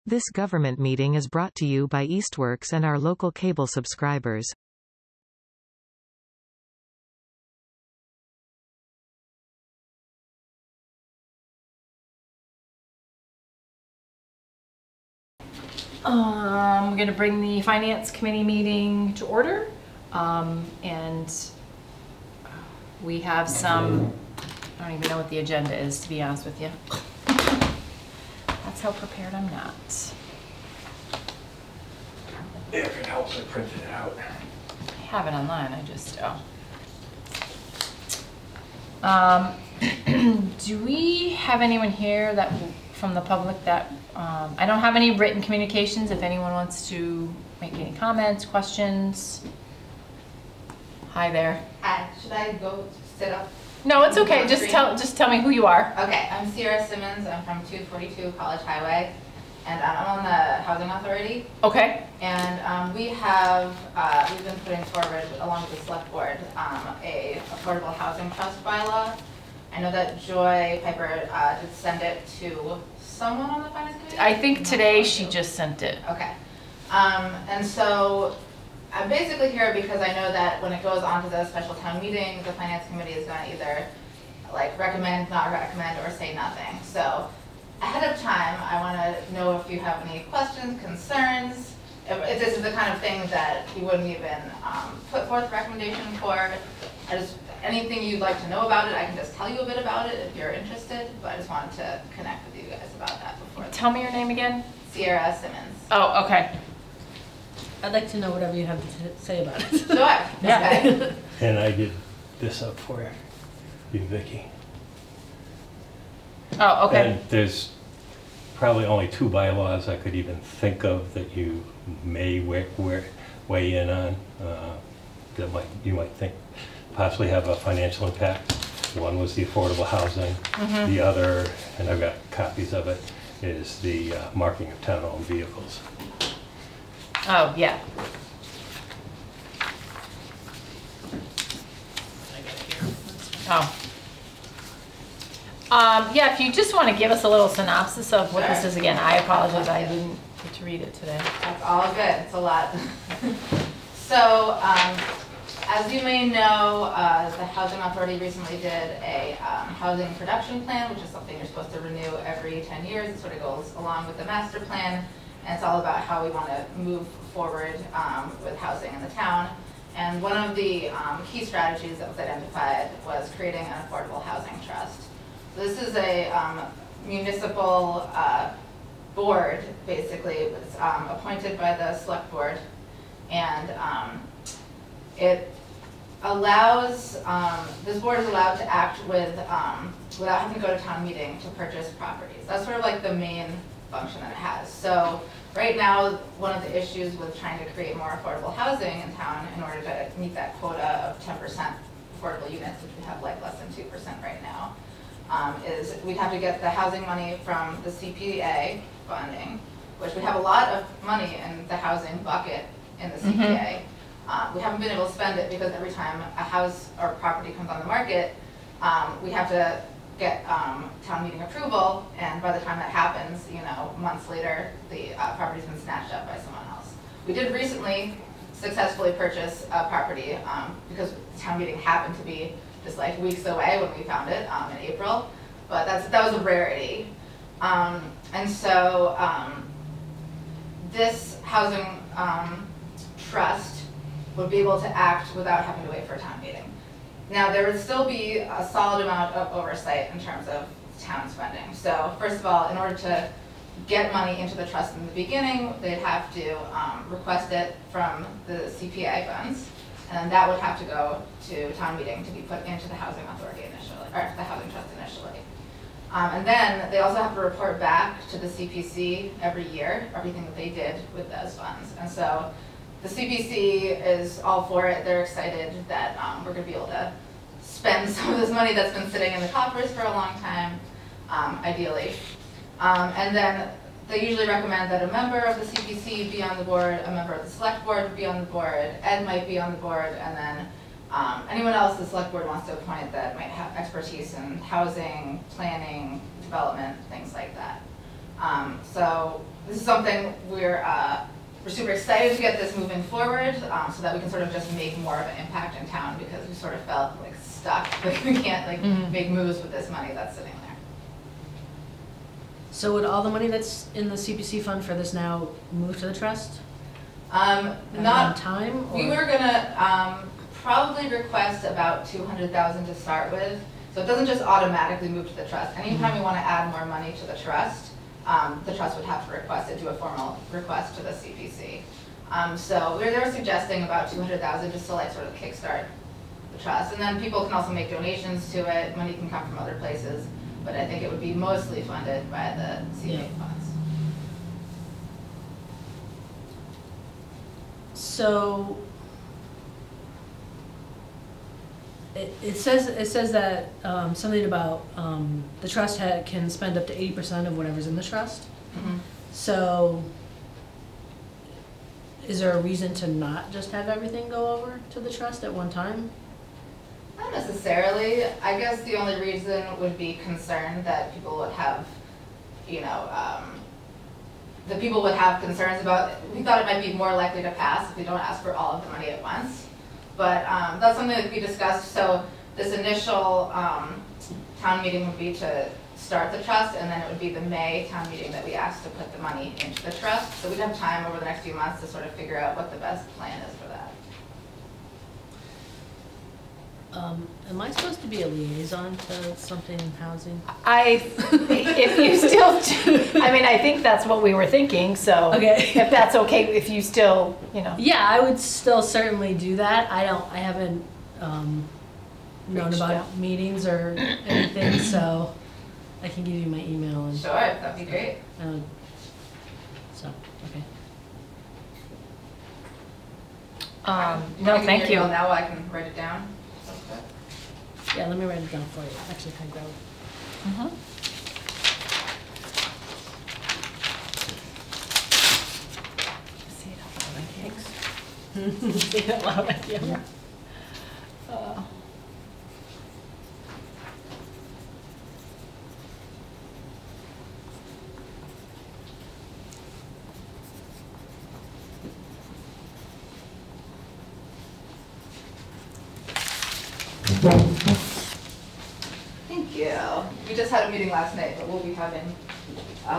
This government meeting is brought to you by Eastworks and our local cable subscribers. We're going to bring the Finance Committee meeting to order, and we have some, I don't even know what the agenda is, to be honest with you. That's how prepared I'm not. If it helps, I printed it out. I have it online, I just, do we have anyone here that, from the public that, I don't have any written communications. If anyone wants to make any comments, questions. Hi there. Hi, should I go sit up? No, it's okay. Just tell me who you are. Okay, I'm Sierra Simmons. I'm from 242 College Highway, and I'm on the Housing Authority. Okay. And we've been putting forward, along with the Select Board, a affordable housing trust bylaw. I know that Joy Piper did send it to someone on the Finance Committee? I think today she just sent it. Okay. And so I'm basically here because I know that when it goes on to the special town meeting, the Finance Committee is going to either like recommend, not recommend, or say nothing. So ahead of time, I want to know if you have any questions, concerns, if this is the kind of thing that you wouldn't even put forth a recommendation for. Anything you'd like to know about it, I can just tell you a bit about it if you're interested, but I just wanted to connect with you guys about that before. Tell me your name again. Sierra Simmons. Oh, okay. I'd like to know whatever you have to say about it. Sure. Yeah. Okay. And I did this up for you, Vicki. Oh, okay. And there's probably only 2 bylaws I could even think of that you may weigh in on that you might think possibly have a financial impact. One was the affordable housing. Mm-hmm. The other, and I've got copies of it, is the marking of town-owned vehicles. Oh, yeah. Oh. Yeah, if you just want to give us a little synopsis of what this is again. I apologize, I didn't get to read it today. That's all good. It's a lot. So, as you may know, the Housing Authority recently did a housing production plan, which is something you're supposed to renew every 10 years. It sort of goes along with the master plan, and it's all about how we want to move forward with housing in the town. And one of the key strategies that was identified was creating an affordable housing trust. So this is a municipal board, basically. It was appointed by the Select Board, and it allows, this board is allowed to act with, without having to go to town meeting to purchase properties. That's sort of like the main function that it has. So right now, one of the issues with trying to create more affordable housing in town in order to meet that quota of 10% affordable units, which we have like less than 2% right now, is we'd have to get the housing money from the CPA funding, which we have a lot of money in the housing bucket in the CPA. Mm-hmm. We haven't been able to spend it because every time a house or property comes on the market, we have to get town meeting approval, and by the time that happens, you know, months later, the property's been snatched up by someone else. We did recently successfully purchase a property because town meeting happened to be just like weeks away when we found it in April, but that was a rarity. And so this housing trust would be able to act without having to wait for a town meeting. Now, there would still be a solid amount of oversight in terms of town spending. So first of all, in order to get money into the trust in the beginning, they'd have to request it from the CPA funds, and then that would have to go to town meeting to be put into the Housing Authority initially, or the Housing Trust initially. And then they also have to report back to the CPC every year, everything that they did with those funds. And so the CPC is all for it. They're excited that we're going to be able to spend some of this money that's been sitting in the coffers for a long time, ideally. And then they usually recommend that a member of the CPC be on the board, a member of the Select Board be on the board, Ed might be on the board, and then anyone else the Select Board wants to appoint that might have expertise in housing, planning, development, things like that. So this is something we're super excited to get this moving forward, so that we can sort of just make more of an impact in town, because we sort of felt like stuck, like we can't like make moves with this money that's sitting there. So would all the money that's in the CPC fund for this now move to the trust? Not on time, or? We were gonna probably request about 200,000 to start with, so it doesn't just automatically move to the trust. Anytime we want to add more money to the trust would have to request it, do a formal request to the CPC. So they were suggesting about 200,000 just to like sort of kickstart the trust, and then people can also make donations to it. Money can come from other places, but I think it would be mostly funded by the CPA funds. So it says that something about the trust can spend up to 80% of whatever's in the trust. Mm-hmm. So is there a reason to not just have everything go over to the trust at one time? Not necessarily. I guess the only reason would be concern that people would have, you know, that people would have concerns about. We thought it might be more likely to pass if we don't ask for all of the money at once. But that's something that we discussed. So this initial town meeting would be to start the trust, and then it would be the May town meeting that we asked to put the money into the trust. So we'd have time over the next few months to sort of figure out what the best plan is for that. Am I supposed to be a liaison to something in housing? If you still, I mean, I think that's what we were thinking, so. Okay. If that's okay, if you still, you know. Yeah, I would still certainly do that. I haven't known Reached about out. meetings or anything, so I can give you my email and. Sure, that'd be great. So, okay. No, thank you. Now I can write it down. Yeah, let me write it down for you. Actually, can I grab it? Mhm. Say it out loud, thanks. Say it out loud, I can't. Yeah. Thank you. We just had a meeting last night, but we'll be having,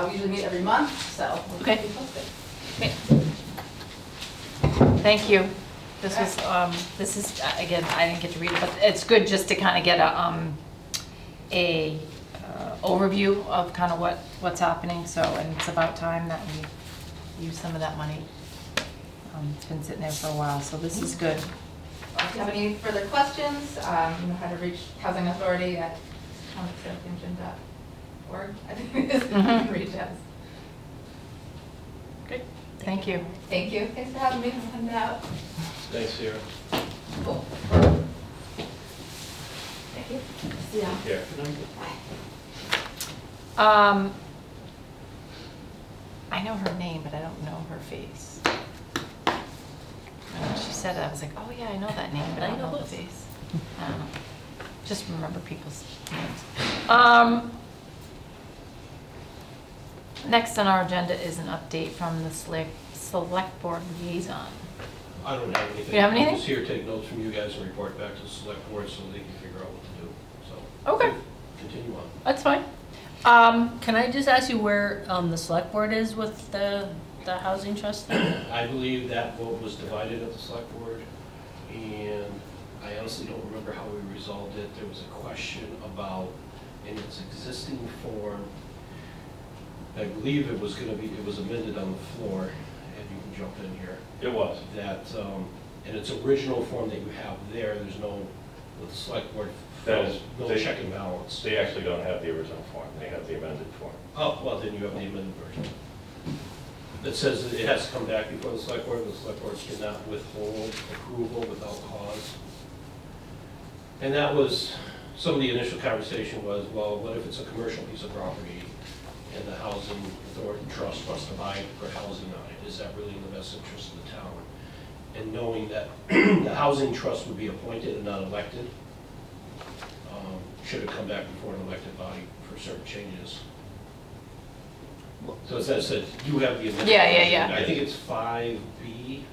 we usually meet every month, so we'll Okay. keep you posted. Thank you. This was, this is, again, I didn't get to read it, but it's good just to kind of get a overview of kind of what's happening, so, and it's about time that we use some of that money. It's been sitting there for a while, so this is good. If you have any further questions, you know how to reach Housing Authority at town@southampton.org. I think it is. You can reach us. Good. Thank you. Thank you. Thanks for having me. I'm heading out. Thanks, Sarah. Cool. Thank you. See ya. Yeah. I know her name, but I don't know her face. And when she said it, I was like, oh yeah, I know that name, but I don't know the face. I don't know. Just remember people's names. Next on our agenda is an update from the select board liaison. I don't have anything. You have anything? I'm just here to take notes from you guys and report back to the select board so they can figure out what to do, so. Okay. Continue on. That's fine. Can I just ask you where the select board is with the housing trust thing? I believe that vote was divided at the select board, and I honestly don't remember how we resolved it. There was a question about, in its existing form, I believe it was amended on the floor, and you can jump in here. It was. That, in its original form that you have there, there's no, with the select board, That is, no check and balance. They actually don't have the original form, they have the amended form. Oh, well, then you have the amended version. That says that it has to come back before the select board. The select board cannot withhold approval without cause. And that was, some of the initial conversation was, well, what if it's a commercial piece of property and the housing authority trust wants to buy it for housing on it? Is that really in the best interest of the town? And knowing that the housing trust would be appointed and not elected, should it come back before an elected body for certain changes. So it says that you have the initial. Yeah. I think it's 5B,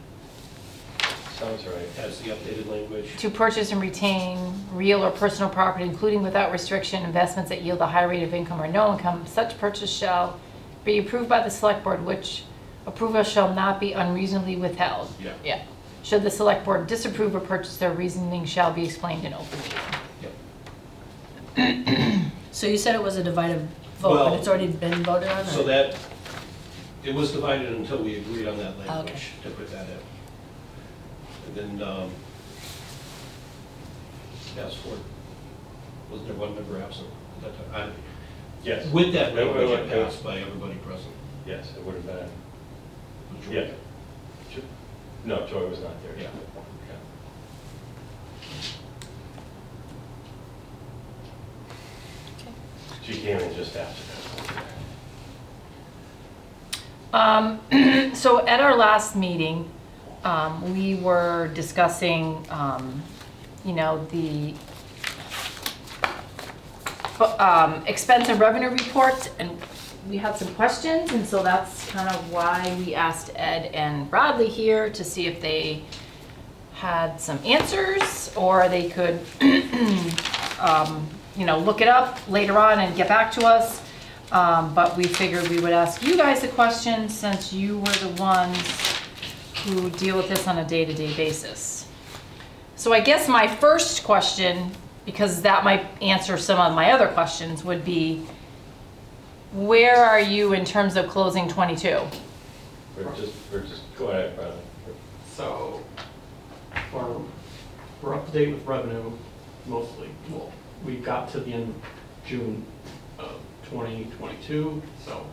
Sounds right. has the updated language. To purchase and retain real or personal property, including without restriction, investments that yield a high rate of income or no income, such purchase shall be approved by the select board, which approval shall not be unreasonably withheld. Yeah. Should the select board disapprove a purchase, their reasoning shall be explained in open meeting. So you said it was a divided vote, Well, but it's already been voted on? So or- that, it was divided until we agreed on that Okay. language to put that in. And then, yes, wasn't there one member absent at that time? Yes. With that language, it It- passed by everybody present. Yes, it would have been. Majority. Yeah. No, Joy was not there. Yeah. She came in just after that. So at our last meeting, we were discussing, you know, the expense and revenue reports, and we had some questions, and so that's kind of why we asked Ed and Bradley here to see if they had some answers, or they could, you know, look it up later on and get back to us. But we figured we would ask you guys a question since you were the ones who deal with this on a day-to-day basis. So I guess my first question, because that might answer some of my other questions, would be, where are you in terms of closing 22? We're just, go ahead, Bradley. So, we're up to date with revenue, mostly. Well, we got to the end of June of 2022, so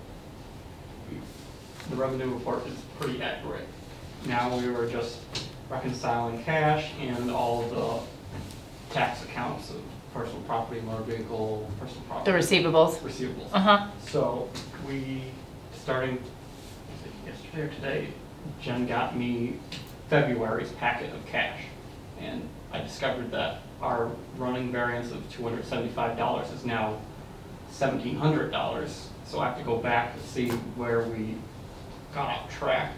the revenue report is pretty accurate. Now we were just reconciling cash and all the tax accounts of personal property, motor vehicle, personal The property. receivables? Receivables. Uh-huh. So we, starting yesterday or today, Jen got me February's packet of cash. And I discovered that our running variance of $275 is now $1,700. So I have to go back to see where we got off track.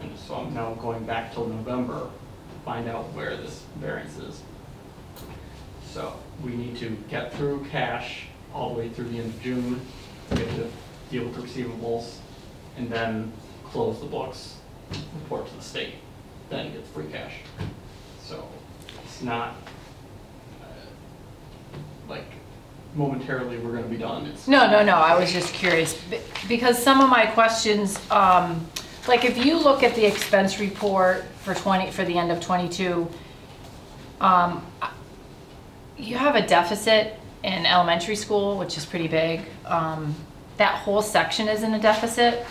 And so I'm now going back till November to find out where this variance is. So we need to get through cash all the way through the end of June, get to deal with the receivables, and then close the books, report to the state, then get the free cash. So it's not like momentarily we're gonna be done. It's No, I was just curious, because some of my questions, like if you look at the expense report for the end of 22, you have a deficit in elementary school, which is pretty big. That whole section is in a deficit.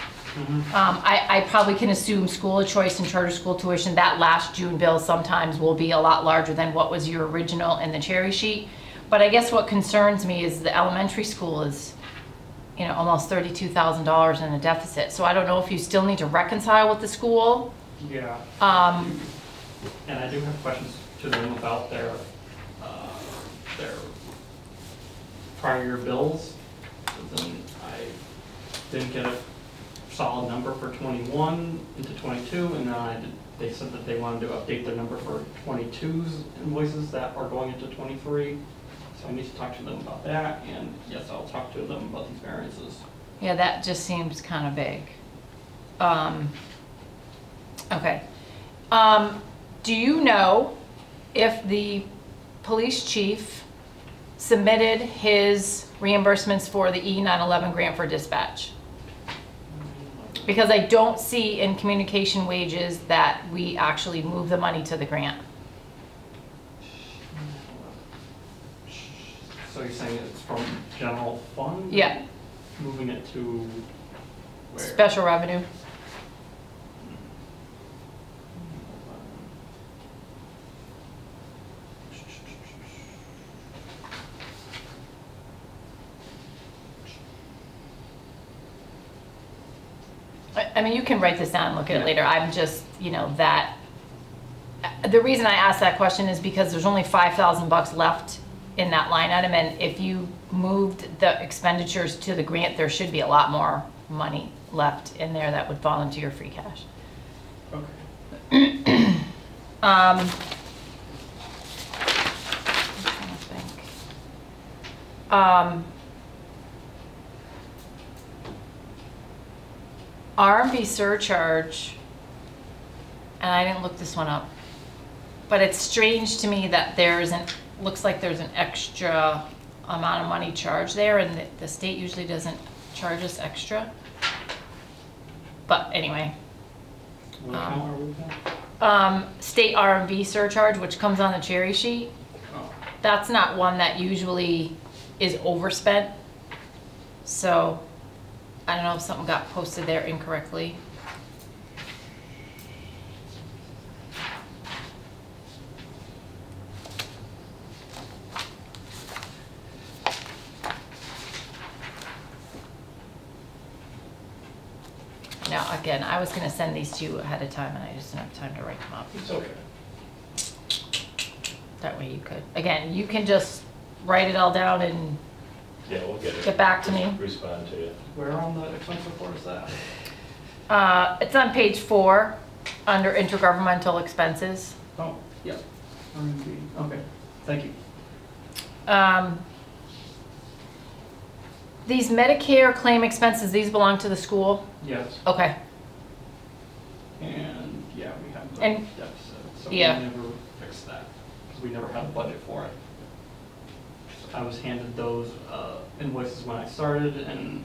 I probably can assume school of choice and charter school tuition, that last June bill sometimes will be a lot larger than what was your original in the cherry sheet. But I guess what concerns me is the elementary school is, you know, almost $32,000 in a deficit. So I don't know if you still need to reconcile with the school. Yeah. And I do have questions to them about their prior year bills. But then I didn't get a solid number for 21 into 22, and then they said that they wanted to update their number for 22's invoices that are going into 23. So I need to talk to them about that, and yes, I'll talk to them about these variances. Yeah, that just seems kind of big. Okay. Do you know if the police chief submitted his reimbursements for the E911 grant for dispatch? Because I don't see in communication wages that we actually move the money to the grant. So you're saying it's from general fund? Yeah, Moving it to where? special revenue. I mean, you can write this down and look at it Yeah. later. I'm just, you know, that, the reason I asked that question is because there's only $5,000 left in that line item, and if you moved the expenditures to the grant, there should be a lot more money left in there that would fall into your free cash. Okay. I'm trying to think. R&B surcharge, and I didn't look this one up, but it's strange to me that looks like there's an extra amount of money charged there, and the state usually doesn't charge us extra. But anyway. What account are we on? State R&B surcharge, which comes on the cherry sheet. Oh. That's not one that usually is overspent. So I don't know if something got posted there incorrectly. Now, again, I was going to send these to you ahead of time, and I just didn't have time to write them up. It's okay. That way you could. Again, you can just write it all down and Yeah, we'll get it. get back to me. Respond to you. Where on the expense report is that? It's on page 4, under intergovernmental expenses. Oh, yep. R&B. Okay, thank you. These Medicare claim expenses, these belong to the school? Yes, Okay. and yeah, we have the And- deficit, so yeah. we never fixed that, because we never had a budget for it. So I was handed those invoices when I started, and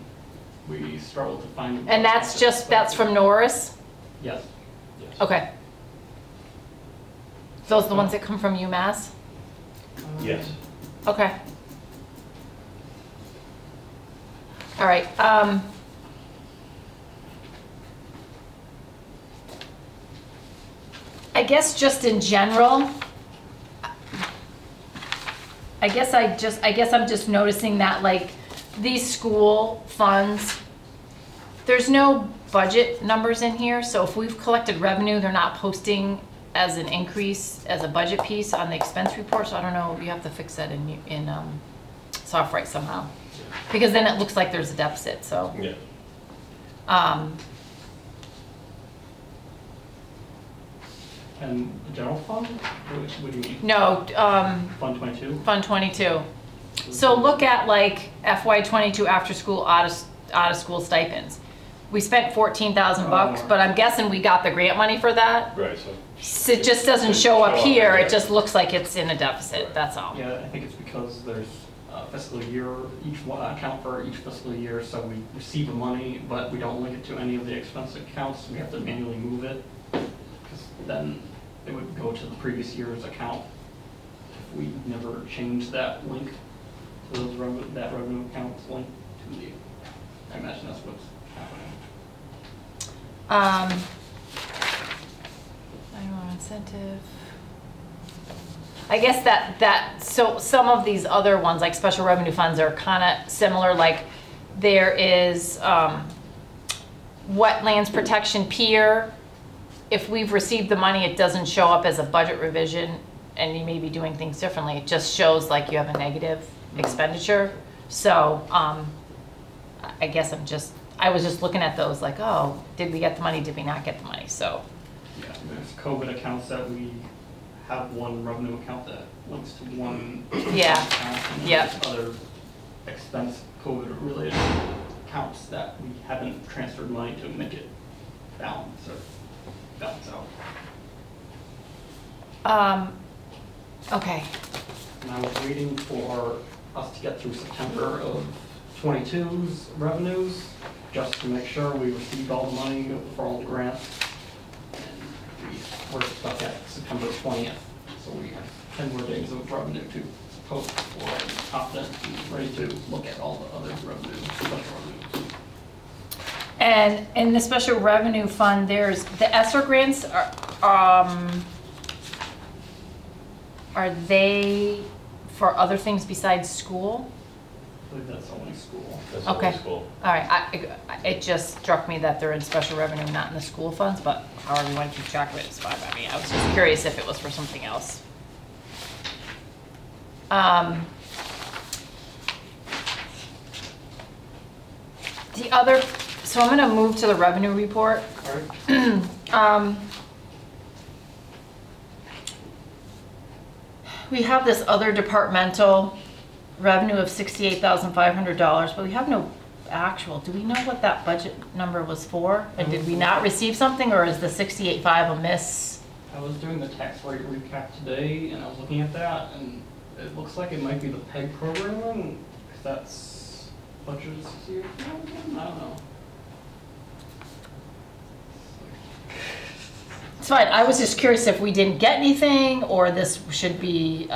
we struggled to find. And that's from Norris? Yes. Yes. Okay. Those are the ones that come from UMass? Yes. Okay. All right. I guess just in general, I guess I'm just noticing that like these school funds, there's no budget numbers in here. So if we've collected revenue, they're not posting as an increase as a budget piece on the expense report. So I don't know, you have to fix that in SoftWrite somehow, because then it looks like there's a deficit. So Yeah. And the general fund? What do you mean? no, Fund 22? Fund 22. So look at like FY 22 after school out of school stipends. We spent 14,000 bucks, but I'm guessing we got the grant money for that. Right, So it just doesn't show up here. It just looks like it's in a deficit. That's all. Yeah, I think it's because there's a fiscal year, each one account for each fiscal year, so we receive the money, but we don't link it to any of the expense accounts. We have to manually move it, because then it would go to the previous year's account if we never changed that link to those that revenue account's link to the, I imagine that's what's happening. 91 incentive. I guess so some of these other ones, like special revenue funds, are kind of similar. Like there is wetlands protection pier. If we've received the money, it doesn't show up as a budget revision, and you may be doing things differently. It just shows like you have a negative expenditure. So I guess I was just looking at those like, oh, did we get the money? Did we not get the money? So Yeah, there's COVID accounts that we have one revenue account that links to one Yeah. account, and then Yeah. there's other expense COVID-related accounts that we haven't transferred money to make it balance out. Okay. And I was waiting for us to get through September of 22's revenues, just to make sure we received all the money for all the grants. And we're stuck at September 20th, so we have 10 more days of revenue to post before I'm confident and ready to look at all the other revenue, special revenues. And in the special revenue fund, there's the ESSER grants are they for other things besides school? I believe that's only school. That's Okay. always cool. All right, it just struck me that they're in special revenue, not in the school funds, but however you want to keep track of it, it's fine by me. I was just curious if it was for something else. The other So I'm gonna move to the revenue report. We have this other departmental revenue of $68,500, but we have no actual. Do we know what that budget number was for? And did we not receive something, or is the 68.5 a miss? I was doing the tax rate recap today, and I was looking at that, and it looks like it might be the PEG programming, because that's budgeted 68,000. I don't know. It's fine. I was just curious if we didn't get anything, or this should be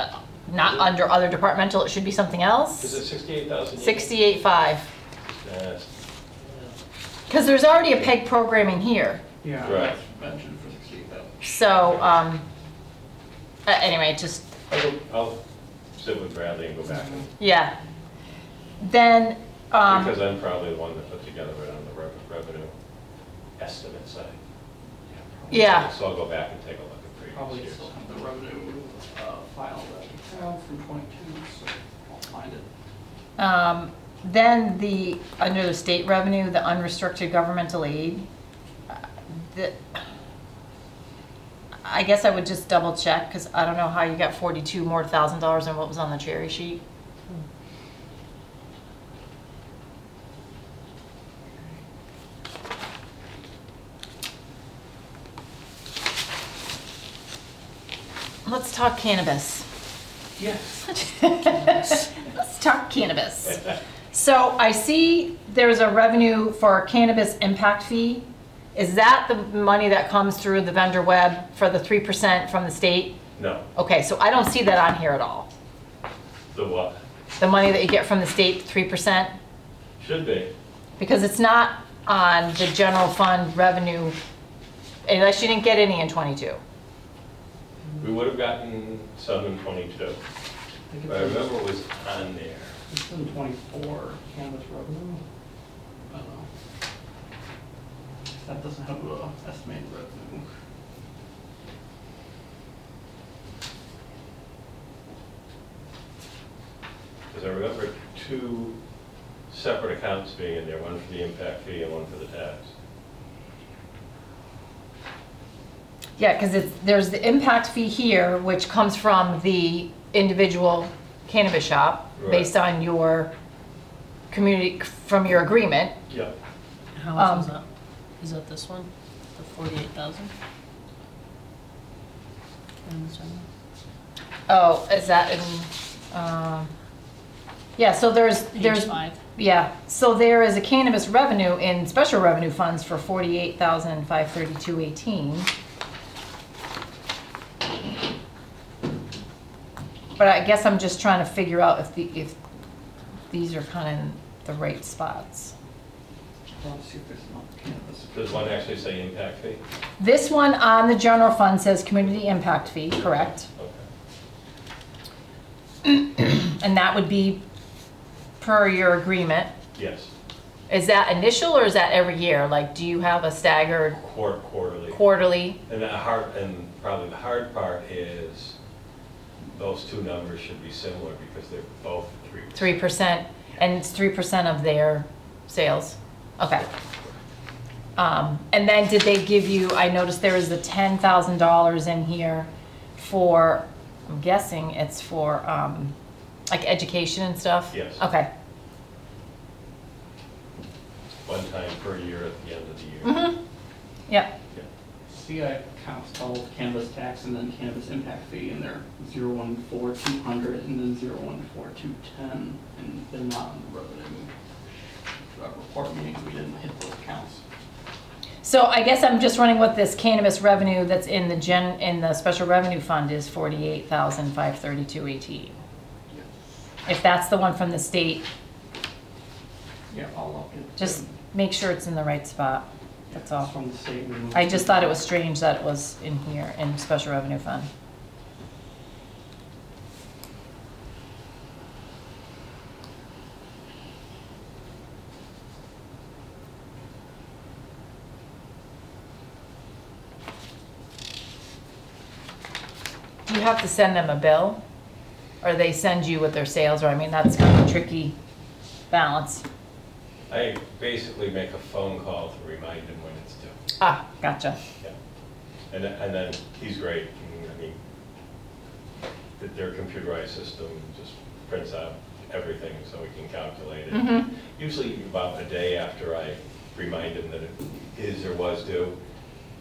not under other departmental. It should be something else. Is it 68,000? 68.5. Yes. Because there's already a PEG programming here. Yeah, Right. that's budgeted for 68,000. So, anyway, just, I'll sit with Bradley and go back and, yeah. Then, because I'm probably the one that put together it on the revenue estimate side. yeah. So I'll go back and take a look at previous Probably years. still have the revenue file that we have from 22, so I'll find it. Then under the state revenue, the unrestricted governmental aid, I guess I would just double check, because I don't know how you got $42,000 more than what was on the cherry sheet. Let's talk cannabis. Yes. Let's talk cannabis. So I see there's a revenue for cannabis impact fee. Is that the money that comes through the vendor web for the 3% from the state? No, Okay, so I don't see that on here at all. the what? The money that you get from the state, 3%, Should be. because it's not on the general fund revenue, unless you didn't get any in '22. We would have gotten some in 22. But I remember it was on there. It's in 24, cannabis revenue. I don't know. That doesn't have estimated revenue. Because I remember two separate accounts being in there, one for the impact fee and one for the tax. Yeah, because there's the impact fee here, which comes from the individual cannabis shop, Right. based on your community, from your agreement. Yep. How much is that? Is that this one? The 48,000? Oh, is that in, yeah, so there's, Page 5. yeah, so there is a cannabis revenue in special revenue funds for 48,532.18. But I guess I'm just trying to figure out if these are kind of in the right spots. Let's see if there's not cannabis. Does one actually say impact fee? This one on the general fund says community impact fee, correct? Okay. And that would be per your agreement. Yes, Is that initial, or is that every year? Like, do you have a staggered quarterly. quarterly? And probably the hard part is those two numbers should be similar because they're both 3%. 3%, and it's 3% of their sales? Okay. And then did they give you, I noticed there is the $10,000 in here for, I'm guessing it's for like education and stuff? Yes. Okay. One time per year at the end of the year. Mm-hmm. Yep. CI counts both cannabis tax and then cannabis impact fee, and they're 014,200 and then 014,210, and they're not on the revenue report, meaning we didn't hit those counts. So I guess I'm just running what this cannabis revenue that's in the special revenue fund is 48,532.18. If that's the one from the state, Yeah, I'll look at just make sure it's in the right spot. That's all. from the state. I just thought it was strange that it was in here in special revenue fund. Do you have to send them a bill? Or they send you with their sales, or I mean, that's kind of a tricky balance. I basically make a phone call to remind him when it's due. Ah, gotcha. Yeah. And then he's great. I mean, their computerized system just prints out everything so we can calculate it. Mm-hmm. Usually about a day after I remind him that it is or was due,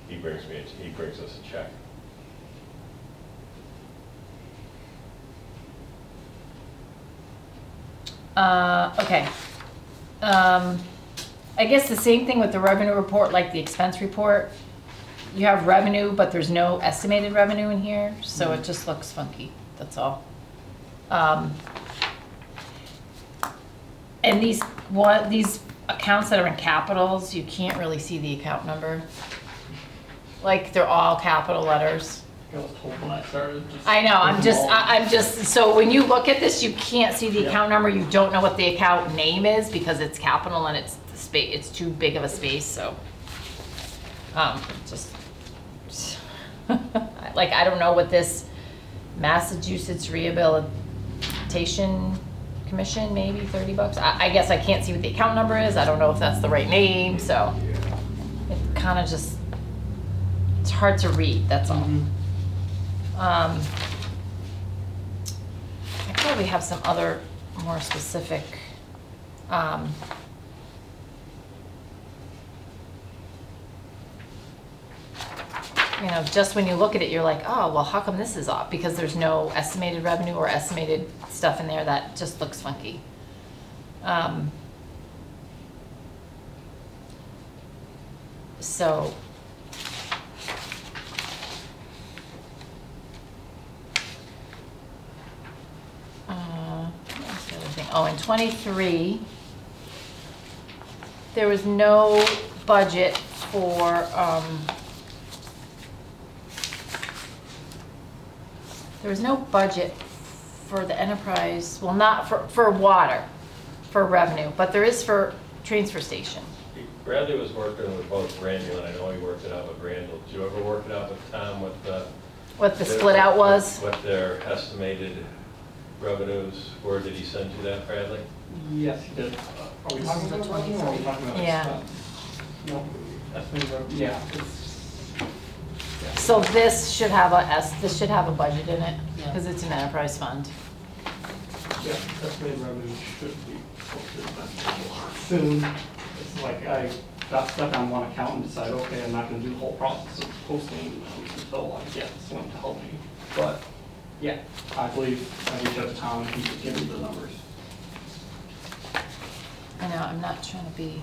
he brings us a check. Okay. I guess the same thing with the revenue report, like the expense report. You have revenue, but there's no estimated revenue in here, so it just looks funky, that's all. And these accounts that are in capitals, you can't really see the account number. Like, they're all capital letters. I was told when I started. I know, I'm just, so when you look at this, you can't see the account number, you don't know what the account name is because it's capital and it's the space, it's too big of a space, so. Just, like, I don't know what this Massachusetts Rehabilitation Commission, maybe $30. I guess I can't see what the account number is, I don't know if that's the right name, so. It kind of just, it's hard to read, that's all. I probably have some other more specific, you know, just when you look at it, you're like, oh, well, how come this is off? Because there's no estimated revenue or estimated stuff in there that just looks funky. So, what's the other thing? Oh, in 23, there was no budget for, there was no budget for the enterprise, well, not for water, for revenue, but there is for transfer station. Bradley was working with both Randall, and I know he worked it out with Randall. Did you ever work it out with Tom, What the split out was? What their estimated revenues were? Did he send you that, Bradley? Yes, he did. Are we talking about revenue or are we talking about Yeah. expense? No, estimated revenue, yeah. So this should have this should have a budget in it, because it's an enterprise fund. Yeah, estimated revenue should be posted soon. It's like I got stuck on one account and decided, okay, I'm not gonna do the whole process of posting until I get someone to help me. But, yeah, I believe I reached out to Tom and he could give me the numbers. I know, I'm not trying to be.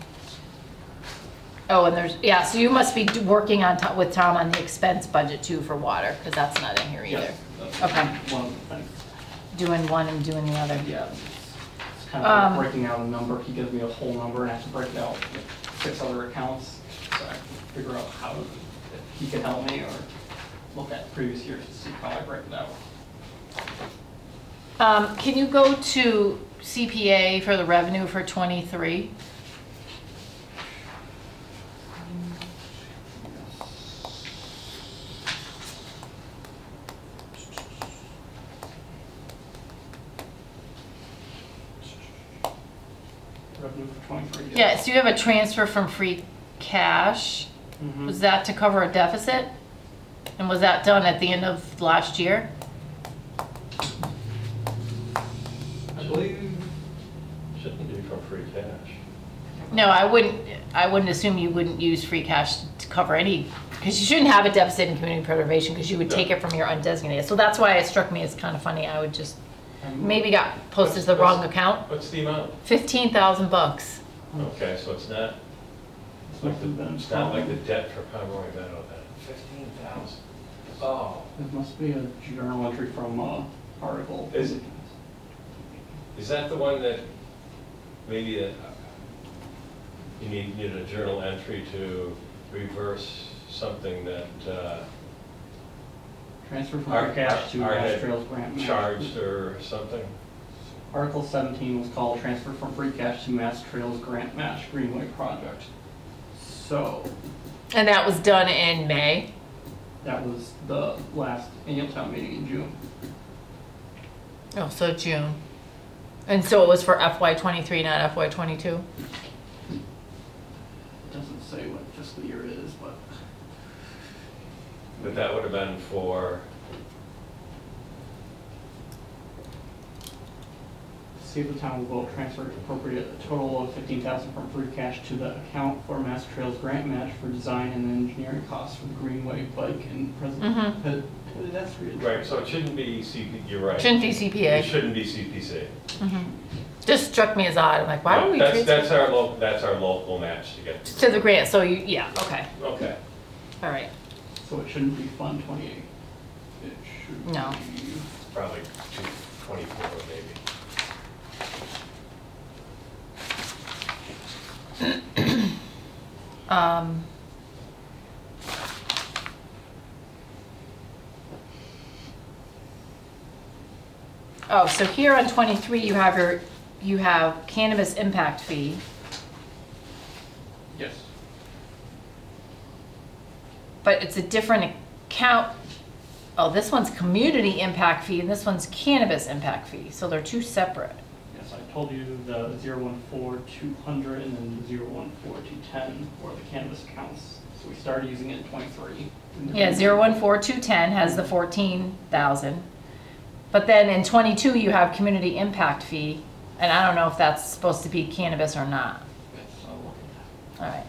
Oh, and there's, yeah, so you must be working on with Tom on the expense budget too for water, because that's not in here either. Yes, that's Okay. one of the things. Doing one and doing the other. Yeah, it's kind of like breaking out a number. He gives me a whole number and I have to break it out with 6 other accounts. So I have to figure out how if he can help me or look at previous years to see how I break it out. Can you go to CPA for the revenue for 23? Revenue for 23. Yeah, so you have a transfer from free cash. Mhm. Was that to cover a deficit? And was that done at the end of last year? I believe. Shouldn't be from free cash. No, I wouldn't assume you wouldn't use free cash to cover any, because you shouldn't have a deficit in community preservation, because you would take it from your undesignated. So that's why it struck me as kind of funny. I would just, maybe got posted to the wrong account. What's the amount? $15,000. Okay, so it's not it's not like the debt for Pomeroy Meadow then. 15,000. Oh. It must be a journal entry from article. Is that the one that maybe you needed a journal entry to reverse something that Transfer from free cash to Mass Trails grant match. Charged or something? Article 17 was called Transfer from Free Cash to Mass Trails Grant Match Greenway Project. So, And that was done in May. that was the last annual town meeting in June. Oh, so June. And so it was for FY23, not FY22? It doesn't say what fiscal year it is, but But that would have been for, see if the town will vote transfer appropriate a total of $15,000 from free cash to the account for Mass Trails grant match for design and engineering costs for the Greenway bike and present. That's really right, so it shouldn't be CP, you're right. Shouldn't be It CPA. shouldn't be CPC. Just struck me as odd. I'm like, why would we That's, transfer that's our local match to get. to the grant? So you, yeah, okay, Okay. all right. So it shouldn't be Fund 28. It should No. be. Probably 224 maybe. Oh, so here on 23, you have cannabis impact fee. Yes. But it's a different account. Oh, this one's community impact fee and this one's cannabis impact fee. So they're two separate. Yes, I told you the 014-200 and then the 014-210 were the cannabis accounts. So we started using it in 23. Yeah, 014210 has the 14,000. But then in 22, you have community impact fee. And I don't know if that's supposed to be cannabis or not. Yes, I'll look at that. All right.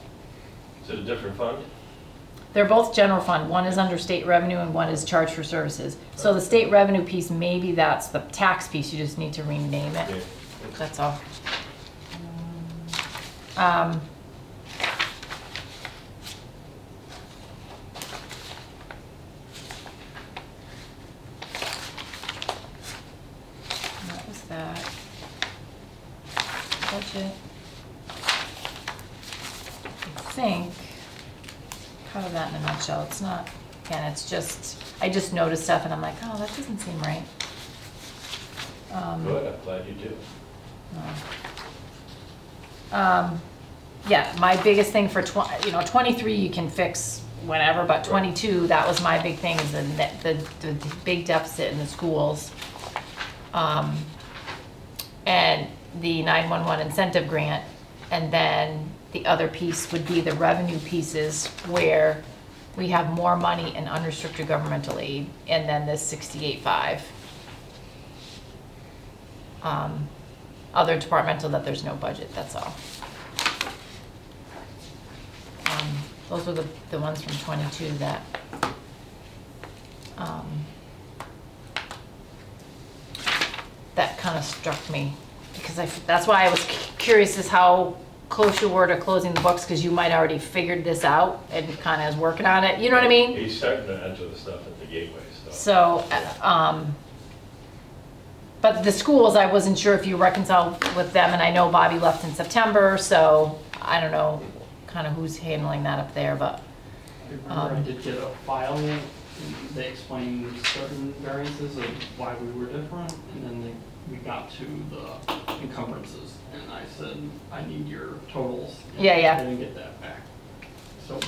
Is it a different fund? They're both general fund. One is under state revenue and one is charge for services. So the state revenue piece, maybe that's the tax piece. You just need to rename it. Yeah. That's all. What was that? Budget. I think, cover that in a nutshell. It's not, again, it's just, I just noticed stuff and I'm like, oh, that doesn't seem right. Good, I'm glad you do. Yeah, my biggest thing for 23 you can fix whenever, but 22, that was my big thing, is the big deficit in the schools. And the 911 incentive grant, and then the other piece would be the revenue pieces where we have more money in unrestricted governmental aid, and then this 68.5. Other departmental that there's no budget, that's all. Those were the ones from 22 that that kind of struck me, because that's why I was curious as how close you were to closing the books, because you might already figured this out and kind of is working on it, you know what I mean? He's starting to enter the stuff at the gateway stuff. So, but the schools, I wasn't sure if you reconciled with them, and I know Bobby left in September, so I don't know kind of who's handling that up there, but. I remember I did get a file, and they explained certain variances of why we were different, and then we got to the encumbrances, and I said, I need your totals. And Yeah. I didn't get that back. So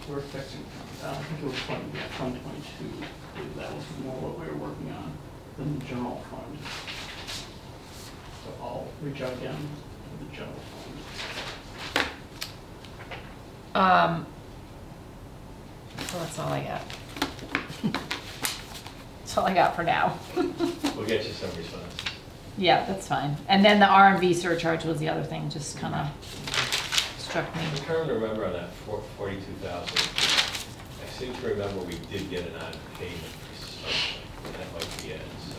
we're fixing, I think it was Fund 22, that was more what we were working on than the general fund. So I'll reach out again to the general fund. So that's all I got. That's all I got for now. We'll get you some responses. Yeah, that's fine. And then the R&V surcharge was the other thing, just kind of struck me. I'm trying to remember on that 42,000. I seem to remember we did get an odd payment for something, and that might be it, so.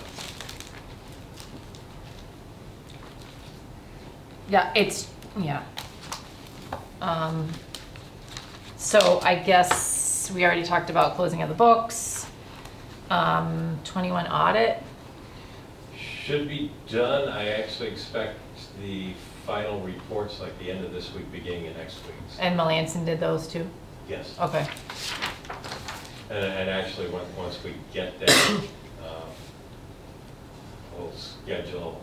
Yeah, it's, yeah. So I guess we already talked about closing of the books. 21 audit. Should be done. I actually expect the final reports like the end of this week, beginning of next week. And Melanson did those too? Yes. Okay. And actually, once we get that, we'll schedule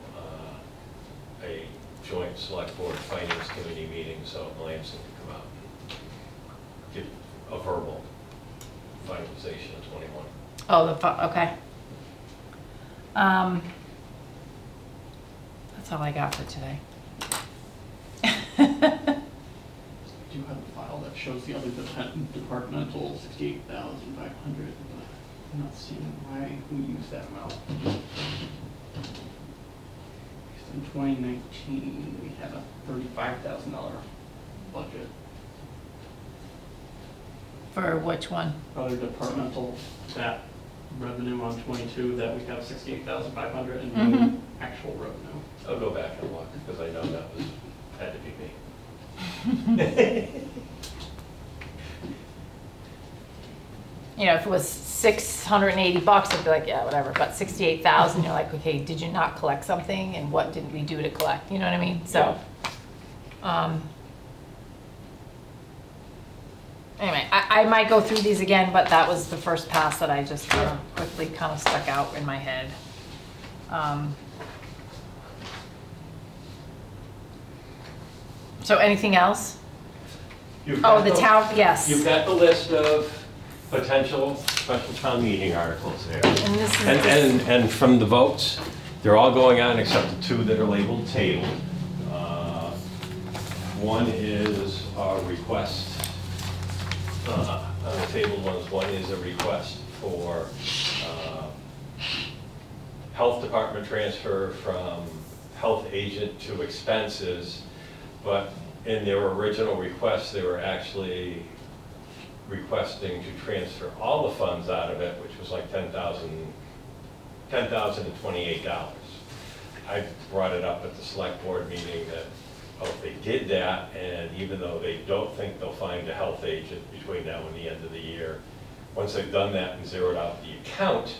a joint select board finance committee meeting so Melanson can come out and give a verbal finalization of 21. Oh, okay. Do That's all I got for today. you have shows the other departmental 68,500, but I'm not seeing why we use that amount. In 2019, we had a $35,000 budget. For which one? Other departmental, that revenue on 22, that we have 68,500 and no actual revenue. I'll go back and look, because I know that had to be me. You know, if it was $680, I'd be like, yeah, whatever. But 68,000, you're like, okay, did you not collect something, and what did we do to collect? You know what I mean? So, anyway, I might go through these again, but that was the first pass that I just quickly kind of stuck out in my head. So anything else? Oh, the town, yes. You've got the list of potential special town meeting articles there. And this is And from the votes, they're all going on except the two that are labeled tabled. One is a request, on the tabled ones, one is a request for health department transfer from health agent to expenses, but in their original request, they were actually requesting to transfer all the funds out of it, which was like $10,028. I brought it up at the select board meeting that, oh, if they did that, and even though they don't think they'll find a health agent between now and the end of the year, once they've done that and zeroed out the account,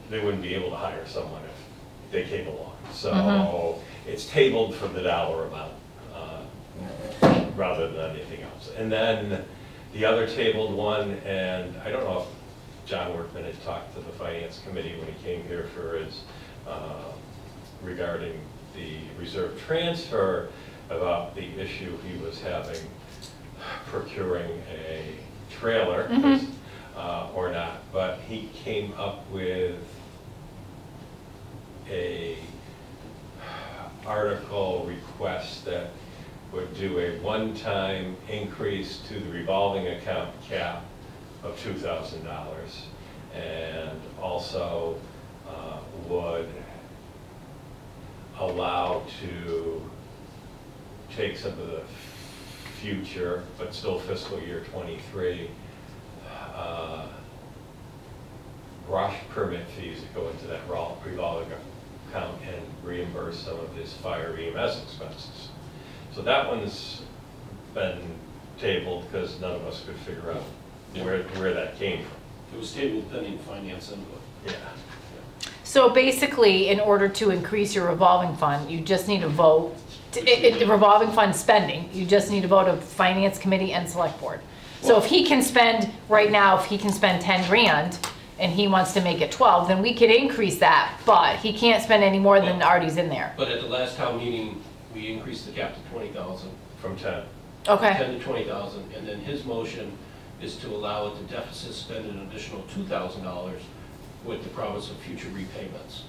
they wouldn't be able to hire someone if they came along. So it's tabled for the dollar amount rather than anything else. And then the other tabled one, and I don't know if John Workman had talked to the finance committee when he came here for his, regarding the reserve transfer, about the issue he was having procuring a trailer or not, but he came up with a article request that would do a one-time increase to the revolving account cap of $2,000, and also would allow to take some of the future, but still fiscal year 23, brush permit fees that go into that revolving account and reimburse some of his fire EMS expenses. So that one's been tabled because none of us could figure out where that came from. It was tabled pending finance input. Yeah. So basically, in order to increase your revolving fund, you just need a vote, the revolving fund spending, you just need a vote of finance committee and select board. So if he can spend, right now, if he can spend 10 grand and he wants to make it 12, then we could increase that, but he can't spend any more than already's in there. But at the last town meeting, we increased the cap to 20,000. From 10. Okay. 10 to 20,000, and then his motion is to allow it to deficit spend an additional $2,000 with the promise of future repayments,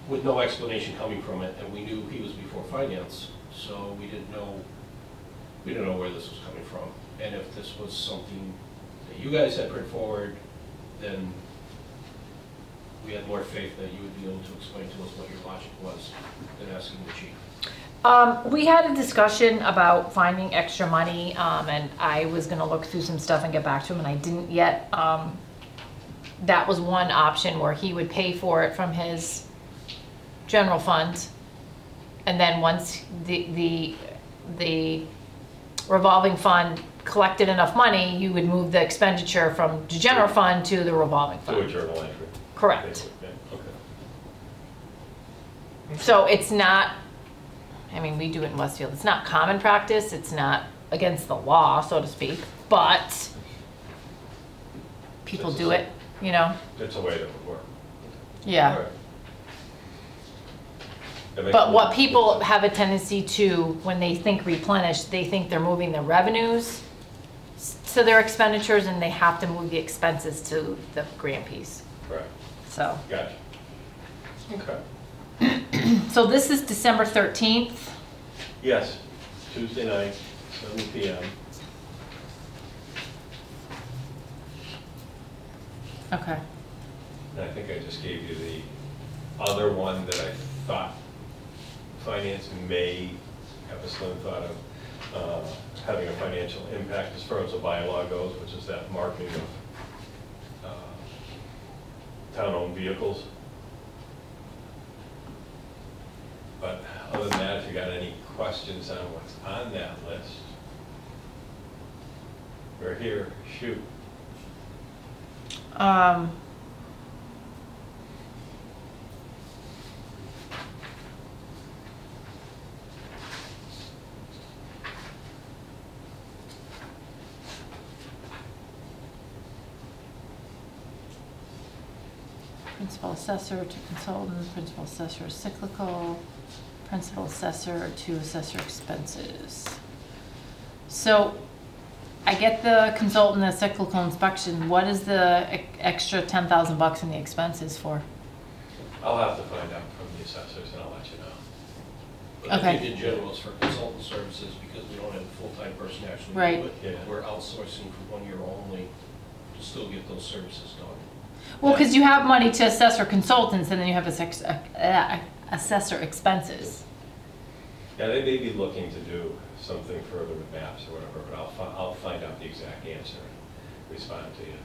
with no explanation coming from it, and we knew he was before finance, so we didn't know where this was coming from. And if this was something that you guys had put forward, then we had more faith that you would be able to explain to us what your logic was than asking the chief. We had a discussion about finding extra money, and I was gonna look through some stuff and get back to him, and I didn't yet. That was one option where he would pay for it from his general fund, and then once the revolving fund collected enough money, you would move the expenditure from the general fund to the revolving fund. To a journal entry. Correct. Yeah, okay. So it's not, I mean, we do it in Westfield. It's not common practice. It's not against the law, so to speak, but people do it, you know? It's a way that would work. Yeah. All right. That makes But sense. what people have a tendency to, when they think replenish, they think they're moving the revenues to their expenditures, and they have to move the expenses to the grant piece. Right. So, Gotcha. Okay. so this is December 13th. Yes, Tuesday night, 7 PM. Okay. And I think I just gave you the other one that I thought finance may have a slim thought of having a financial impact as far as the bylaw goes, which is that marking of town-owned vehicles. But other than that, if you got any questions on what's on that list, we're here, shoot. Principal assessor to consultant, principal assessor cyclical, principal assessor to assessor expenses. So I get the consultant, the cyclical inspection. What is the extra $10,000 in the expenses for? I'll have to find out from the assessors and I'll let you know. But Okay. I think in general it's for consultant services because we don't have a full-time person actually Right. do it. Yeah. We're outsourcing for 1 year only to still get those services done. Well, because you have money to assessor consultants and then you have assessor expenses. Yeah, they may be looking to do something further with maps or whatever, but I'll find out the exact answer and respond to you.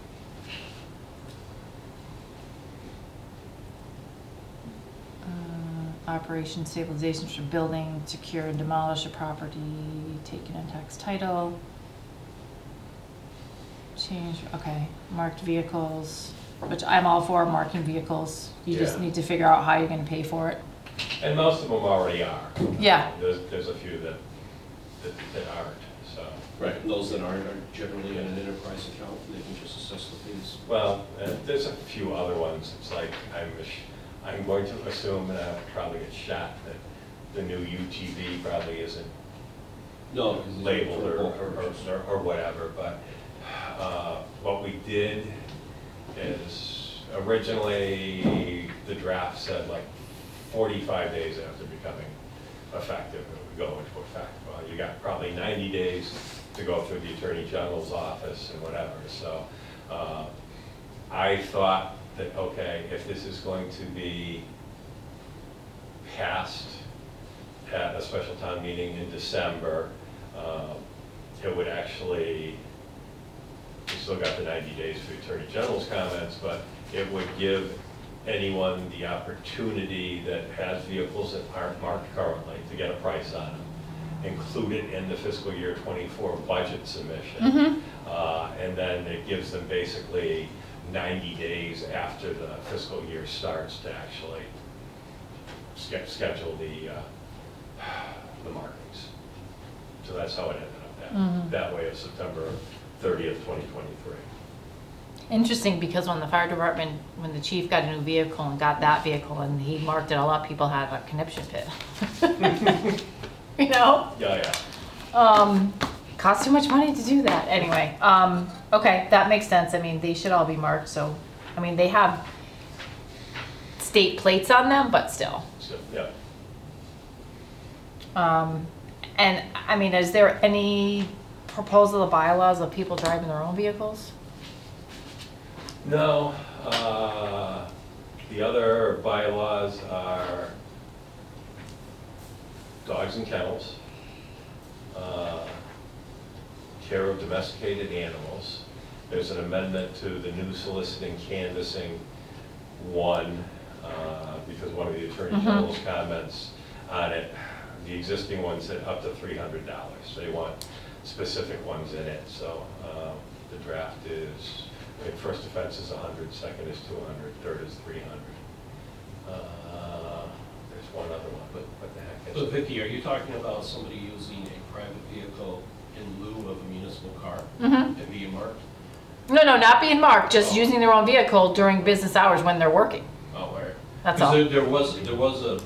Operation stabilization for building, secure and demolish a property taken in tax title. Change, okay, marked vehicles, which I'm all for marking vehicles. You just Yeah. need to figure out how you're gonna pay for it. And most of them already are. Yeah. There's a few that aren't, so. Right, and those that aren't are generally in an enterprise account, they can just assess the fees. Well, there's a few other ones. It's like, I'm going to assume, and I'll probably get shot, that the new UTV probably isn't No, because it's labeled for bulk purchase. or whatever, but what we did is originally the draft said like 45 days after becoming effective, it would go into effect. Well, you got probably 90 days to go through the Attorney General's office and whatever. So I thought that, okay, if this is going to be passed at a special town meeting in December, it would actually, we still got the 90 days for the Attorney General's comments, but it would give anyone the opportunity that has vehicles that aren't marked currently to get a price on them, include it in the fiscal year 24 budget submission. And then it gives them basically 90 days after the fiscal year starts to actually schedule the markings. So that's how it ended up that way. It's September 30th, 2023. Interesting, because when the fire department, when the chief got a new vehicle and got that vehicle and he marked it all up, people had a conniption fit. You know? Yeah, yeah. Costs too much money to do that. Anyway, okay, that makes sense. I mean, they should all be marked, so, I mean, they have state plates on them, but still. So, yeah. And, I mean, is there any proposal of bylaws of people driving their own vehicles? No, the other bylaws are dogs and kennels, care of domesticated animals. There's an amendment to the new soliciting canvassing one, because one of the Attorney General's comments on it, the existing one said up to $300. They want specific ones in it, so the draft is, I think first offense is 100, second is 200, third is 300. There's one other one, but what the heck is So it? Vicki, are you talking about somebody using a private vehicle in lieu of a municipal car Mm-hmm. and being marked? No, not being marked, just Oh. using their own vehicle during business hours when they're working. Oh, where? That's all. There was a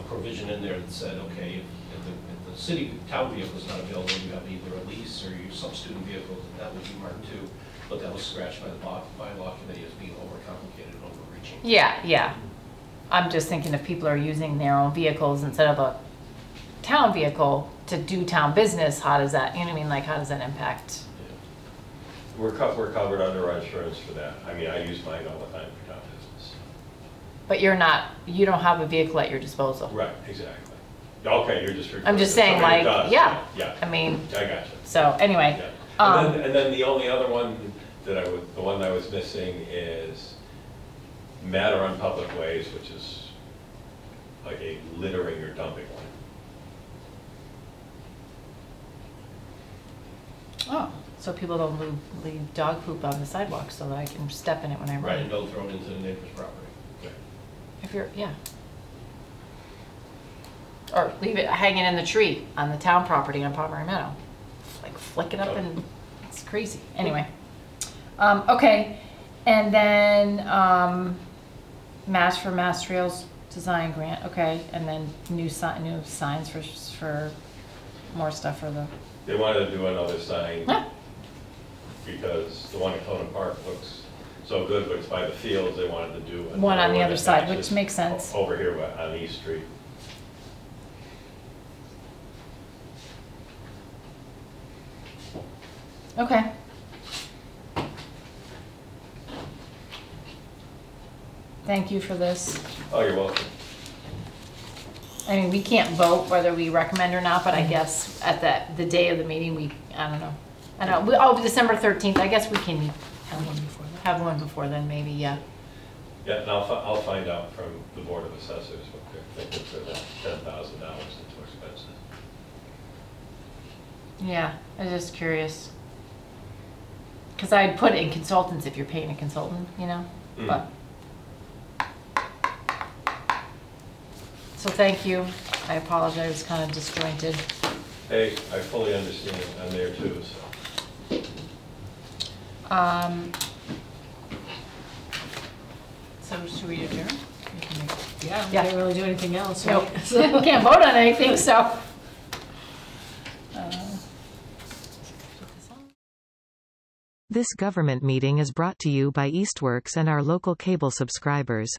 provision in there that said, okay, if the city town vehicle is not available, you have either a lease or your substitute vehicle, that would be marked too. But that was scratched by the bylaw committee as being overcomplicated and overreaching. Yeah. I'm just thinking if people are using their own vehicles instead of a town vehicle to do town business, how does that, you know what I mean, like, how does that impact? We're covered under our insurance for that. I mean, I use mine all the time for town business. But you don't have a vehicle at your disposal. Right, exactly. Okay, you're just referring I'm just to saying, somebody like, that does. yeah. Yeah, I mean, I got you. so, anyway. Yeah. And then the only other one that the one I was missing is matter on public ways, which is like a littering or dumping one. Oh, so people don't leave dog poop on the sidewalk so that I can step in it when I Right, and run. don't throw it into the neighbor's property. If you're, yeah. Or leave it hanging in the tree on the town property on Pomeroy Meadow. Like flick it up and it's crazy. Anyway. Okay, and then Match for Mass Trails Design Grant, okay, and then new signs for more stuff for the. They wanted to do another sign Huh. because the one at Conan Park looks so good, but it's by the fields. They wanted to do One on the other that side, matches which makes sense. Over here on East Street. Okay. Thank you for this. Oh, you're welcome. I mean, we can't vote whether we recommend or not, but I guess at the day of the meeting, I don't know. I don't know, December 13th, I guess we can have one before then. Have one before then, maybe, yeah. Yeah, and I'll find out from the Board of Assessors what they're thinking for that $10,000 into expenses. Yeah, I was just curious. Because I'd put it in consultants if you're paying a consultant, you know, but. So thank you. I apologize, it was kind of disjointed. Hey, I fully understand. I'm there too, so. So should we adjourn? Yeah, we Yeah. can't really do anything else, Nope. right? So- Can't vote on anything, so. This government meeting is brought to you by Eastworks and our local cable subscribers.